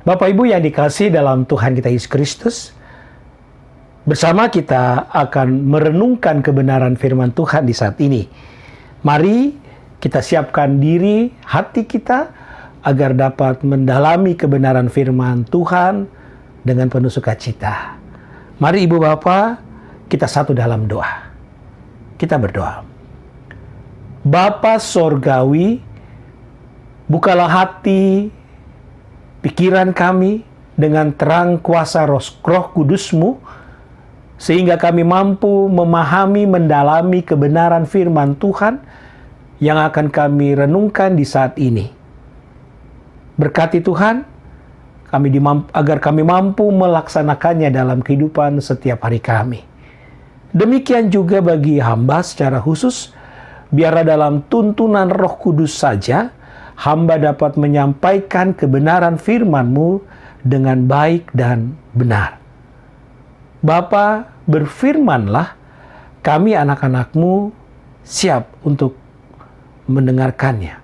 Bapak Ibu yang dikasihi dalam Tuhan kita Yesus Kristus, bersama kita akan merenungkan kebenaran firman Tuhan di saat ini. Mari kita siapkan diri, hati kita, agar dapat mendalami kebenaran firman Tuhan dengan penuh sukacita. Mari Ibu Bapa, kita satu dalam doa. Kita berdoa. Bapa Sorgawi, bukalah hati, pikiran kami dengan terang kuasa Roh Kudus-Mu, sehingga kami mampu memahami, mendalami kebenaran firman Tuhan yang akan kami renungkan di saat ini. Berkati Tuhan, agar kami mampu melaksanakannya dalam kehidupan setiap hari kami. Demikian juga bagi hamba secara khusus, biarlah dalam tuntunan Roh Kudus saja, hamba dapat menyampaikan kebenaran firman-Mu dengan baik dan benar. Bapa, berfirmanlah, kami anak-anak-Mu siap untuk mendengarkannya.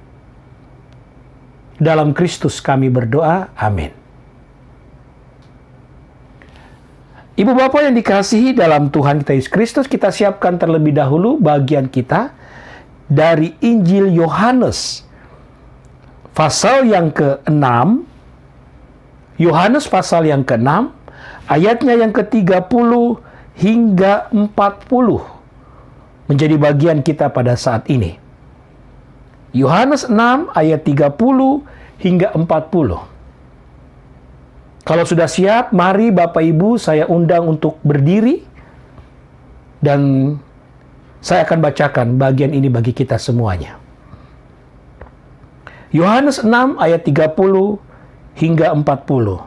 Dalam Kristus kami berdoa, amin. Ibu Bapak yang dikasihi dalam Tuhan kita Yesus Kristus, kita siapkan terlebih dahulu bagian kita dari Injil Yohanes pasal yang ke-6, Yohanes pasal yang ke-6, ayatnya yang ke-30 hingga 40 menjadi bagian kita pada saat ini. Yohanes 6 ayat 30 hingga 40. Kalau sudah siap, mari Bapak Ibu saya undang untuk berdiri dan saya akan bacakan bagian ini bagi kita semuanya. Yohanes 6 ayat 30 hingga 40.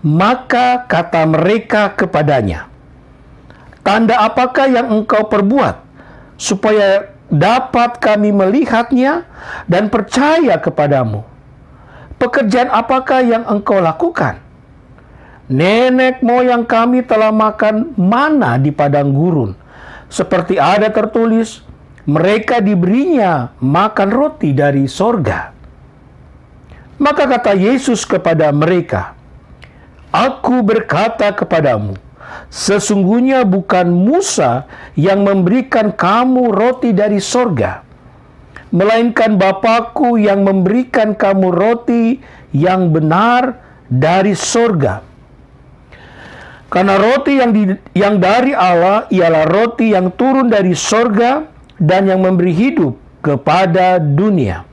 Maka kata mereka kepadanya, "Tanda apakah yang engkau perbuat, supaya dapat kami melihatnya dan percaya kepadamu? Pekerjaan apakah yang engkau lakukan? Nenek moyang kami telah makan mana di padang gurun, seperti ada tertulis, mereka diberinya makan roti dari sorga." Maka kata Yesus kepada mereka, "Aku berkata kepadamu, sesungguhnya bukan Musa yang memberikan kamu roti dari sorga, melainkan Bapa-Ku yang memberikan kamu roti yang benar dari sorga. Karena roti yang dari Allah ialah roti yang turun dari sorga dan yang memberi hidup kepada dunia."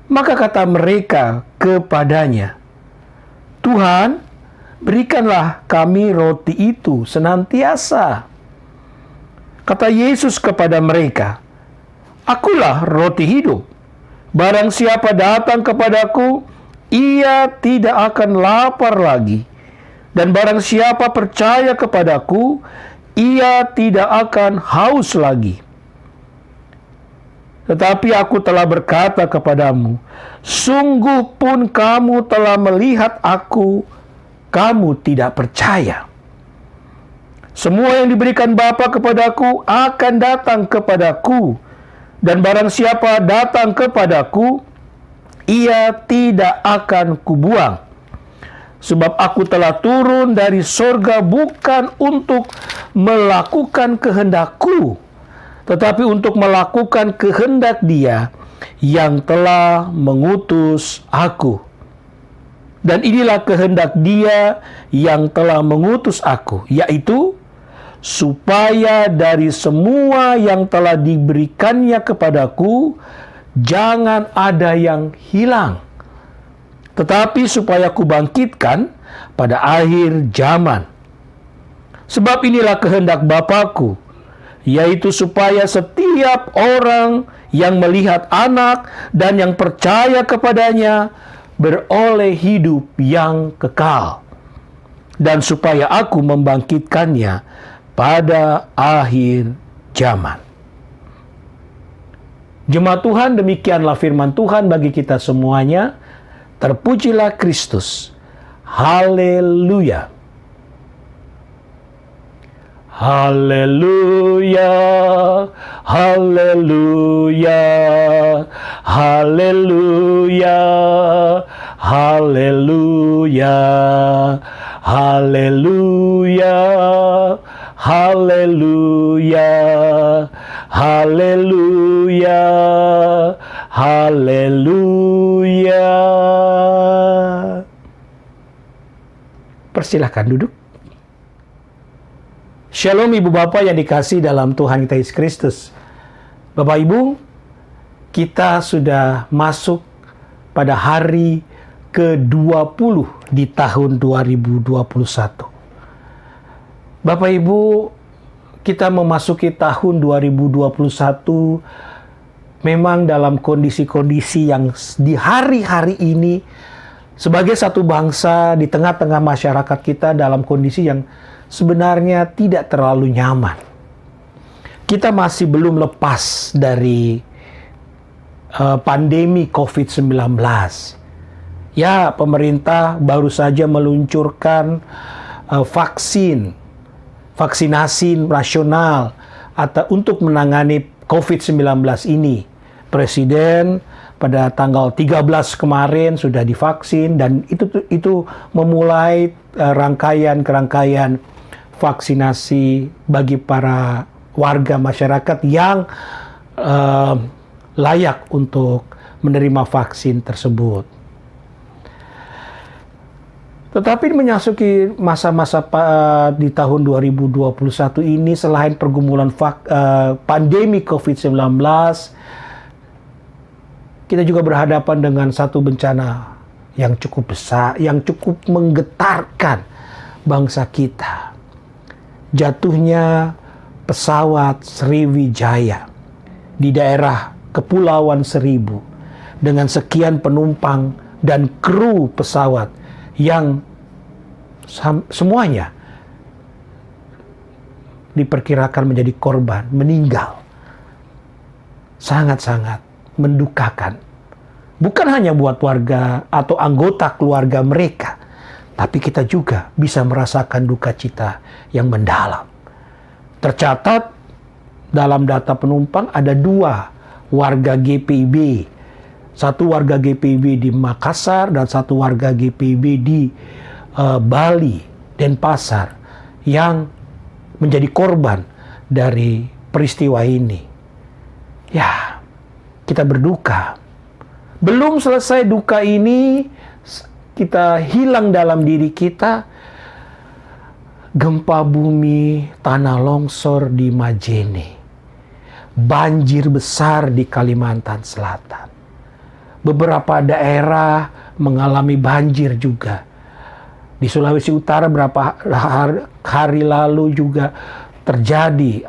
Maka kata mereka kepadanya, "Tuhan, berikanlah kami roti itu senantiasa." Kata Yesus kepada mereka, "Akulah roti hidup. Barang siapa datang kepadaku, ia tidak akan lapar lagi. Dan barang siapa percaya kepadaku, ia tidak akan haus lagi. Tetapi aku telah berkata kepadamu, sungguh pun kamu telah melihat aku, kamu tidak percaya. Semua yang diberikan Bapa kepadaku akan datang kepadaku, dan barang siapa datang kepadaku, ia tidak akan kubuang. Sebab aku telah turun dari sorga bukan untuk melakukan kehendakku, tetapi untuk melakukan kehendak Dia yang telah mengutus aku. Dan inilah kehendak Dia yang telah mengutus aku, yaitu supaya dari semua yang telah diberikannya kepadaku, jangan ada yang hilang, tetapi supaya kubangkitkan pada akhir zaman. Sebab inilah kehendak Bapa-Ku, yaitu supaya setiap orang yang melihat Anak dan yang percaya kepadanya beroleh hidup yang kekal, dan supaya aku membangkitkannya pada akhir zaman." Jemaat Tuhan, demikianlah firman Tuhan bagi kita semuanya. Terpujilah Kristus. Haleluya. Haleluya, haleluya, haleluya, haleluya, haleluya, haleluya, haleluya, haleluya. Persilahkan duduk. Shalom Ibu Bapak yang dikasihi dalam Tuhan kita Yesus Kristus. Bapak Ibu, kita sudah masuk pada hari ke-20 di tahun 2021. Bapak Ibu, kita memasuki tahun 2021 memang dalam kondisi-kondisi yang di hari-hari ini sebagai satu bangsa di tengah-tengah masyarakat kita dalam kondisi yang sebenarnya tidak terlalu nyaman. Kita masih belum lepas dari pandemi COVID-19. Ya, pemerintah baru saja meluncurkan vaksinasi nasional atau untuk menangani COVID-19 ini. Presiden pada tanggal 13 kemarin sudah divaksin dan itu memulai rangkaian vaksinasi bagi para warga masyarakat yang layak untuk menerima vaksin tersebut. Tetapi memasuki masa-masa di tahun 2021 ini, selain pergumulan pandemi COVID-19, kita juga berhadapan dengan satu bencana yang cukup besar, yang cukup menggetarkan bangsa kita. Jatuhnya pesawat Sriwijaya di daerah Kepulauan Seribu dengan sekian penumpang dan kru pesawat yang semuanya diperkirakan menjadi korban, meninggal. Sangat-sangat mendukakan. Bukan hanya buat warga atau anggota keluarga mereka, tapi kita juga bisa merasakan duka cita yang mendalam. Tercatat dalam data penumpang ada 2 warga GPIB. Satu warga GPIB di Makassar dan satu warga GPIB di Bali, Denpasar, yang menjadi korban dari peristiwa ini. Ya, kita berduka. Belum selesai duka ini, kita hilang dalam diri kita gempa bumi, tanah longsor di Majene, banjir besar di Kalimantan Selatan. Beberapa daerah mengalami banjir juga. Di Sulawesi Utara beberapa hari lalu juga terjadi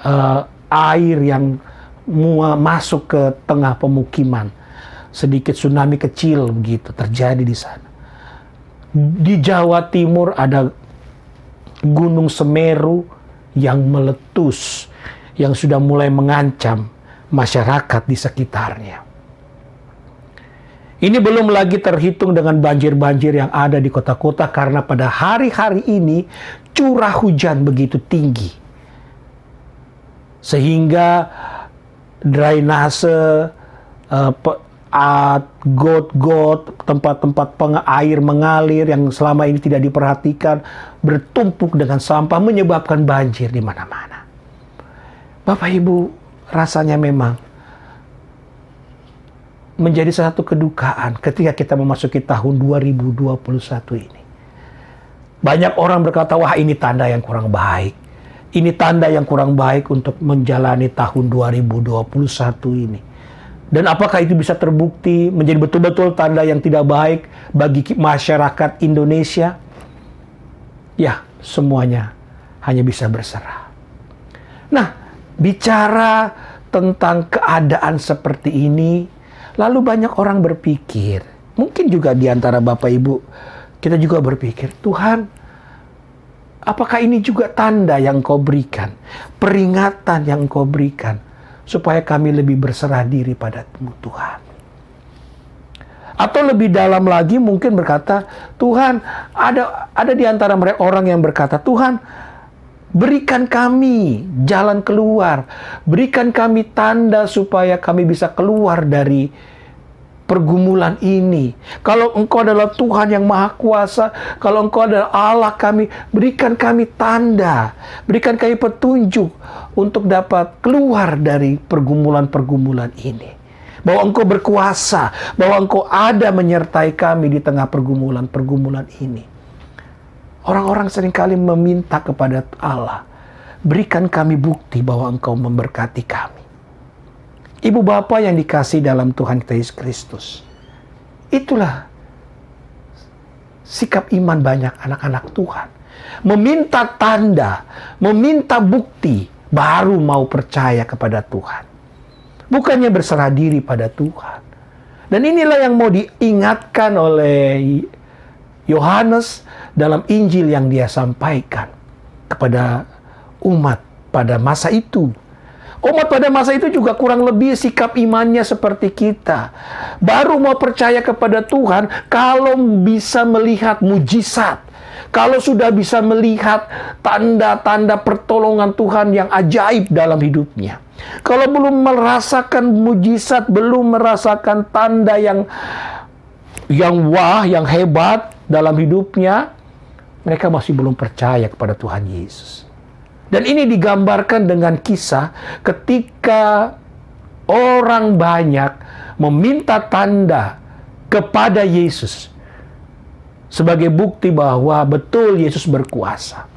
air yang masuk ke tengah pemukiman. Sedikit tsunami kecil begitu terjadi di sana. Di Jawa Timur ada Gunung Semeru yang meletus, yang sudah mulai mengancam masyarakat di sekitarnya. Ini belum lagi terhitung dengan banjir-banjir yang ada di kota-kota karena pada hari-hari ini curah hujan begitu tinggi. Sehingga drainase, got-got, tempat-tempat air mengalir yang selama ini tidak diperhatikan bertumpuk dengan sampah menyebabkan banjir di mana-mana. Bapak Ibu, rasanya memang menjadi satu kedukaan ketika kita memasuki tahun 2021 ini. Banyak orang berkata, wah ini tanda yang kurang baik. Ini tanda yang kurang baik untuk menjalani tahun 2021 ini. Dan apakah itu bisa terbukti menjadi betul-betul tanda yang tidak baik bagi masyarakat Indonesia? Ya, semuanya hanya bisa berserah. Nah, bicara tentang keadaan seperti ini, lalu banyak orang berpikir, mungkin juga di antara Bapak Ibu, kita juga berpikir, Tuhan, apakah ini juga tanda yang Kau berikan, peringatan yang Kau berikan, supaya kami lebih berserah diri pada-Mu, Tuhan? Atau lebih dalam lagi mungkin berkata, Tuhan, ada di antara mereka orang yang berkata, Tuhan, berikan kami jalan keluar, berikan kami tanda supaya kami bisa keluar dari pergumulan ini. Kalau Engkau adalah Tuhan yang Maha Kuasa, kalau Engkau adalah Allah kami, berikan kami tanda, berikan kami petunjuk untuk dapat keluar dari pergumulan-pergumulan ini. Bahwa Engkau berkuasa, bahwa Engkau ada menyertai kami di tengah pergumulan-pergumulan ini. Orang-orang seringkali meminta kepada Allah, berikan kami bukti bahwa Engkau memberkati kami. Ibu bapak yang dikasih dalam Tuhan kita Yesus Kristus, itulah sikap iman banyak anak-anak Tuhan. Meminta tanda, meminta bukti, baru mau percaya kepada Tuhan. Bukannya berserah diri pada Tuhan. Dan inilah yang mau diingatkan oleh Yohanes dalam Injil yang dia sampaikan kepada umat pada masa itu. Umat pada masa itu juga kurang lebih sikap imannya seperti kita. Baru mau percaya kepada Tuhan kalau bisa melihat mujizat. Kalau sudah bisa melihat tanda-tanda pertolongan Tuhan yang ajaib dalam hidupnya. Kalau belum merasakan mujizat, belum merasakan tanda yang wah, yang hebat dalam hidupnya, mereka masih belum percaya kepada Tuhan Yesus. Dan ini digambarkan dengan kisah ketika orang banyak meminta tanda kepada Yesus sebagai bukti bahwa betul Yesus berkuasa.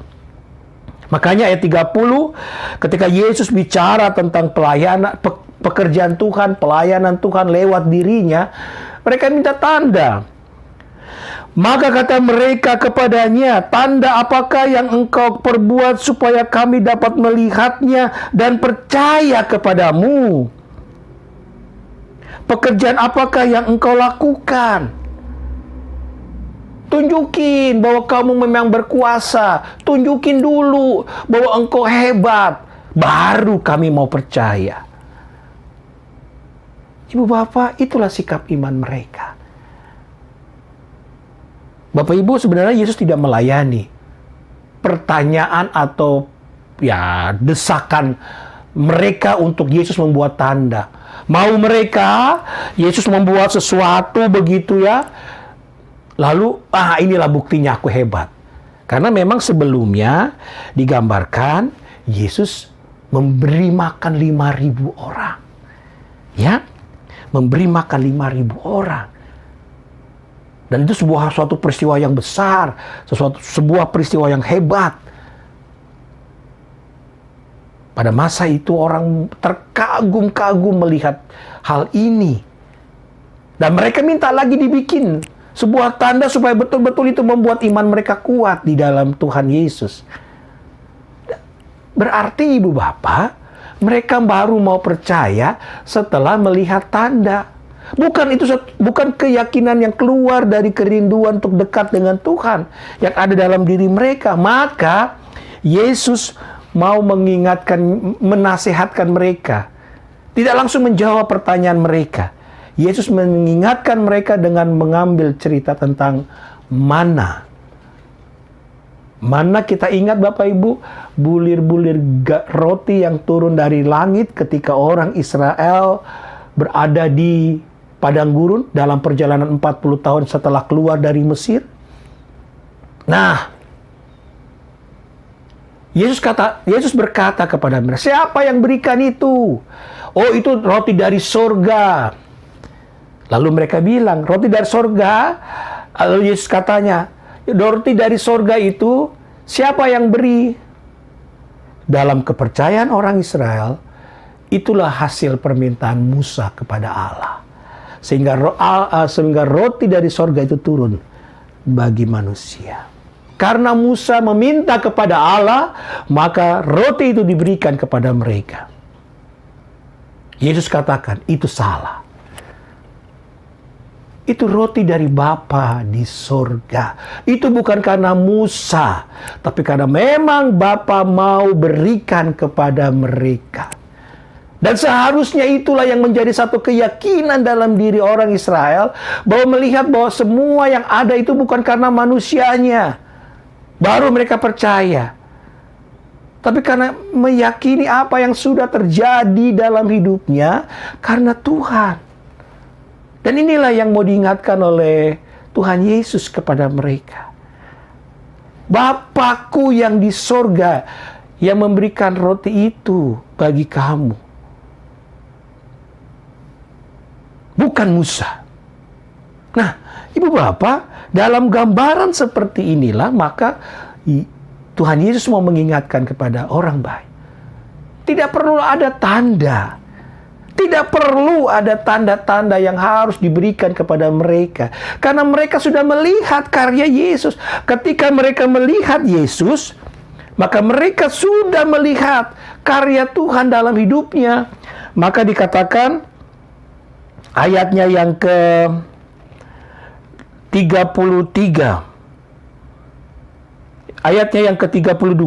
Makanya ayat 30, ketika Yesus bicara tentang pelayanan, pekerjaan Tuhan, pelayanan Tuhan lewat dirinya, mereka minta tanda. Maka kata mereka kepadanya, tanda apakah yang engkau perbuat supaya kami dapat melihatnya dan percaya kepadamu? Pekerjaan apakah yang engkau lakukan? Tunjukin bahwa kamu memang berkuasa. Tunjukin dulu bahwa engkau hebat. Baru kami mau percaya. Ibu bapak, itulah sikap iman mereka. Bapak ibu, sebenarnya Yesus tidak melayani pertanyaan atau desakan mereka untuk Yesus membuat tanda. Mau mereka Yesus membuat sesuatu begitu ya. Lalu, inilah buktinya aku hebat. Karena memang sebelumnya digambarkan Yesus memberi makan 5.000 orang. Ya, memberi makan 5.000 orang. Dan itu suatu peristiwa yang besar, sebuah peristiwa yang hebat. Pada masa itu orang terkagum-kagum melihat hal ini. Dan mereka minta lagi dibikin sebuah tanda supaya betul-betul itu membuat iman mereka kuat di dalam Tuhan Yesus. Berarti ibu bapak, mereka baru mau percaya setelah melihat tanda. Bukan keyakinan yang keluar dari kerinduan untuk dekat dengan Tuhan yang ada dalam diri mereka. Maka Yesus mau mengingatkan, menasihatkan mereka. Tidak langsung menjawab pertanyaan mereka. Yesus mengingatkan mereka dengan mengambil cerita tentang mana. Mana kita ingat Bapak Ibu, bulir-bulir roti yang turun dari langit ketika orang Israel berada di padang gurun dalam perjalanan 40 tahun setelah keluar dari Mesir. Nah, Yesus berkata kepada mereka, siapa yang berikan itu? Oh, itu roti dari sorga. Lalu mereka bilang, roti dari sorga. Lalu Yesus katanya, roti dari sorga itu siapa yang beri? Dalam kepercayaan orang Israel, itulah hasil permintaan Musa kepada Allah. Sehingga roti dari sorga itu turun bagi manusia. Karena Musa meminta kepada Allah, maka roti itu diberikan kepada mereka. Yesus katakan, itu salah. Itu roti dari Bapa di sorga. Itu bukan karena Musa, tapi karena memang Bapa mau berikan kepada mereka. Dan seharusnya itulah yang menjadi satu keyakinan dalam diri orang Israel, bahwa melihat bahwa semua yang ada itu bukan karena manusianya. Baru mereka percaya. Tapi karena meyakini apa yang sudah terjadi dalam hidupnya, karena Tuhan. Dan inilah yang mau diingatkan oleh Tuhan Yesus kepada mereka. Bapakku yang di sorga yang memberikan roti itu bagi kamu. Bukan Musa. Nah, Ibu Bapak, dalam gambaran seperti inilah maka Tuhan Yesus mau mengingatkan kepada orang baik. Tidak perlu ada tanda. Tidak perlu ada tanda-tanda yang harus diberikan kepada mereka. Karena mereka sudah melihat karya Yesus. Ketika mereka melihat Yesus, maka mereka sudah melihat karya Tuhan dalam hidupnya. Maka dikatakan ayatnya yang ke-33. Ayatnya yang ke-32.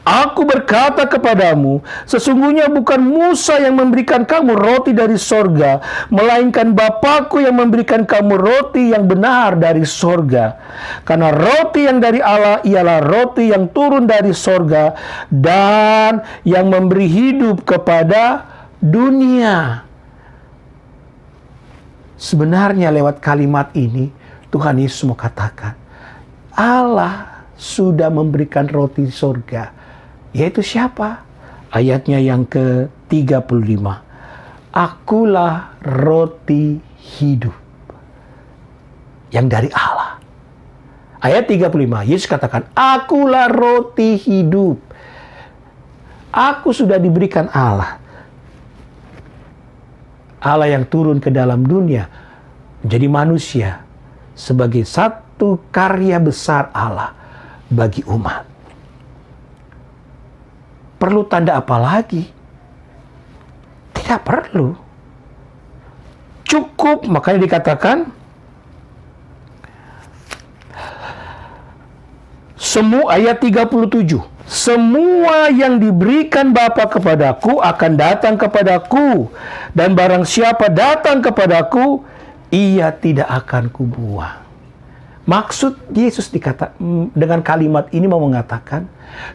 Aku berkata kepadamu, sesungguhnya bukan Musa yang memberikan kamu roti dari sorga, melainkan Bapakku yang memberikan kamu roti yang benar dari sorga. Karena roti yang dari Allah ialah roti yang turun dari sorga dan yang memberi hidup kepada dunia. Sebenarnya lewat kalimat ini, Tuhan Yesus mau katakan, Allah sudah memberikan roti sorga. Yaitu siapa? Ayatnya yang ke-35. Akulah roti hidup yang dari Allah. Ayat 35, Yesus katakan, akulah roti hidup. Aku sudah diberikan Allah. Allah yang turun ke dalam dunia menjadi manusia sebagai satu karya besar Allah bagi umat. Perlu tanda apa lagi? Tidak perlu. Cukup, makanya dikatakan ayat 37. Semua yang diberikan Bapa kepadaku akan datang kepadaku, dan barang siapa datang kepadaku, ia tidak akan kubuang. Maksud Yesus dengan kalimat ini mau mengatakan,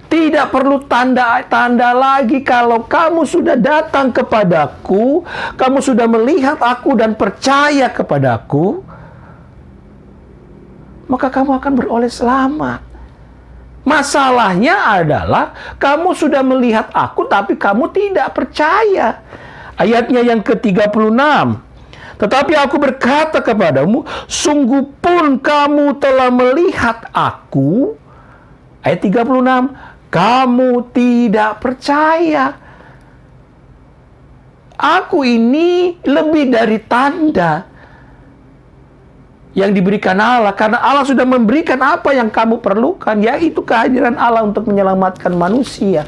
tidak perlu tanda-tanda lagi. Kalau kamu sudah datang kepadaku, kamu sudah melihat aku dan percaya kepadaku, maka kamu akan beroleh selamat. Masalahnya adalah kamu sudah melihat aku tapi kamu tidak percaya. Ayatnya yang ke-36. Tetapi aku berkata kepadamu, sungguh pun kamu telah melihat aku. Ayat 36, kamu tidak percaya. Aku ini lebih dari tanda yang diberikan Allah. Karena Allah sudah memberikan apa yang kamu perlukan, yaitu kehadiran Allah untuk menyelamatkan manusia.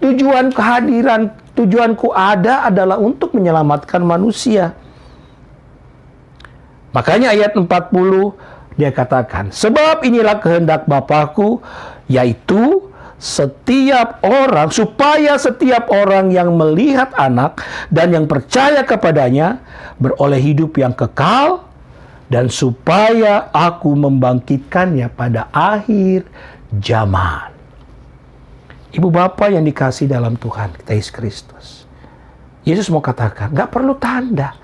Tujuanku ada adalah untuk menyelamatkan manusia. Makanya ayat 40 dia katakan, sebab inilah kehendak Bapakku, yaitu supaya setiap orang yang melihat Anak dan yang percaya kepadanya beroleh hidup yang kekal, dan supaya aku membangkitkannya pada akhir zaman. Ibu Bapa yang dikasih dalam Tuhan kita Yesus Kristus, Yesus mau katakan, gak perlu tanda.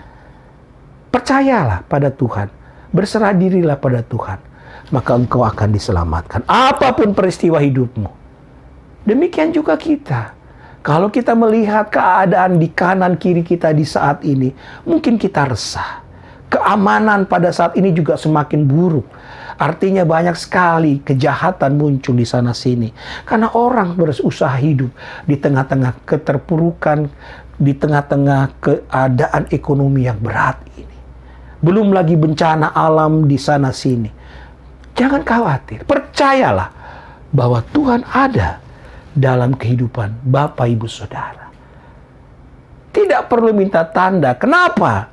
Percayalah pada Tuhan, berserah dirilah pada Tuhan, maka engkau akan diselamatkan. Apapun peristiwa hidupmu. Demikian juga kita. Kalau kita melihat keadaan di kanan kiri kita di saat ini, mungkin kita resah. Keamanan pada saat ini juga semakin buruk. Artinya banyak sekali kejahatan muncul di sana sini. Karena orang berusaha hidup di tengah-tengah keterpurukan, di tengah-tengah keadaan ekonomi yang berat ini. Belum lagi bencana alam di sana sini. Jangan khawatir, percayalah bahwa Tuhan ada dalam kehidupan Bapak Ibu Saudara. Tidak perlu minta tanda. Kenapa?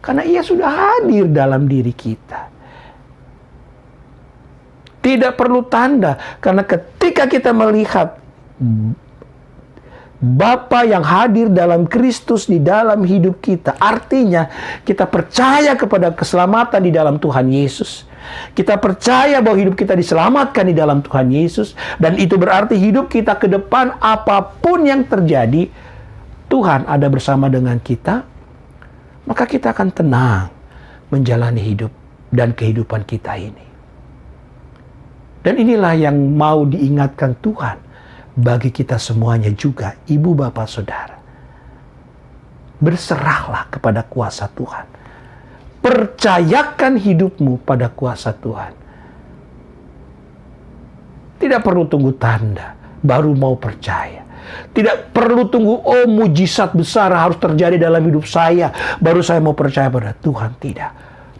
Karena Ia sudah hadir dalam diri kita. Tidak perlu tanda, karena ketika kita melihat Bapa yang hadir dalam Kristus di dalam hidup kita, artinya kita percaya kepada keselamatan di dalam Tuhan Yesus. Kita percaya bahwa hidup kita diselamatkan di dalam Tuhan Yesus, dan itu berarti hidup kita ke depan apapun yang terjadi, Tuhan ada bersama dengan kita, maka kita akan tenang menjalani hidup dan kehidupan kita ini. Dan inilah yang mau diingatkan Tuhan bagi kita semuanya juga, ibu, bapak, saudara. Berserahlah kepada kuasa Tuhan. Percayakan hidupmu pada kuasa Tuhan. Tidak perlu tunggu tanda, baru mau percaya. Tidak perlu tunggu, oh mujizat besar harus terjadi dalam hidup saya, baru saya mau percaya pada Tuhan. Tidak.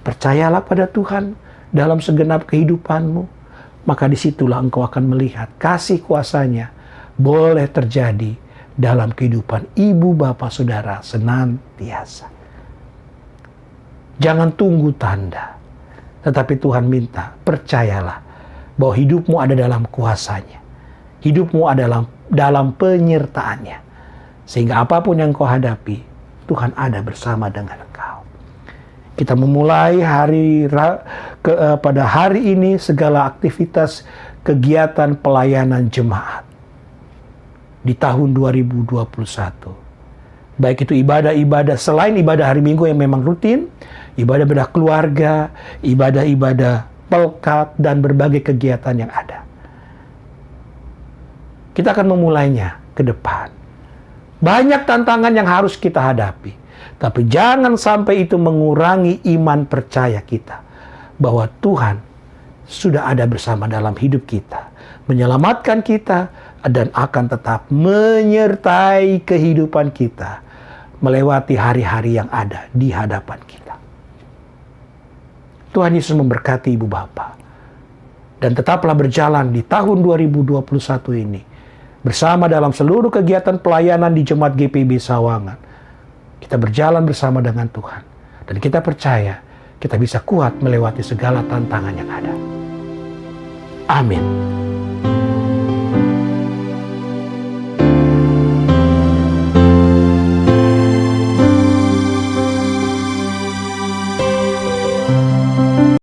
Percayalah pada Tuhan dalam segenap kehidupanmu. Maka disitulah engkau akan melihat kasih kuasanya boleh terjadi dalam kehidupan ibu, bapak, saudara senantiasa. Jangan tunggu tanda. Tetapi Tuhan minta, percayalah bahwa hidupmu ada dalam kuasanya. Hidupmu adalah dalam penyertaannya. Sehingga apapun yang kau hadapi, Tuhan ada bersama dengan engkau. Kita memulai pada hari ini segala aktivitas kegiatan pelayanan jemaat di tahun 2021. Baik itu ibadah-ibadah selain ibadah hari Minggu yang memang rutin, ibadah-ibadah keluarga, ibadah-ibadah pelkat, dan berbagai kegiatan yang ada. Kita akan memulainya ke depan. Banyak tantangan yang harus kita hadapi. Tapi jangan sampai itu mengurangi iman percaya kita. Bahwa Tuhan sudah ada bersama dalam hidup kita. Menyelamatkan kita dan akan tetap menyertai kehidupan kita. Melewati hari-hari yang ada di hadapan kita. Tuhan Yesus memberkati ibu bapa. Dan tetaplah berjalan di tahun 2021 ini. Bersama dalam seluruh kegiatan pelayanan di Jemaat GPIB Sawangan. Kita berjalan bersama dengan Tuhan. Dan kita percaya kita bisa kuat melewati segala tantangan yang ada. Amin.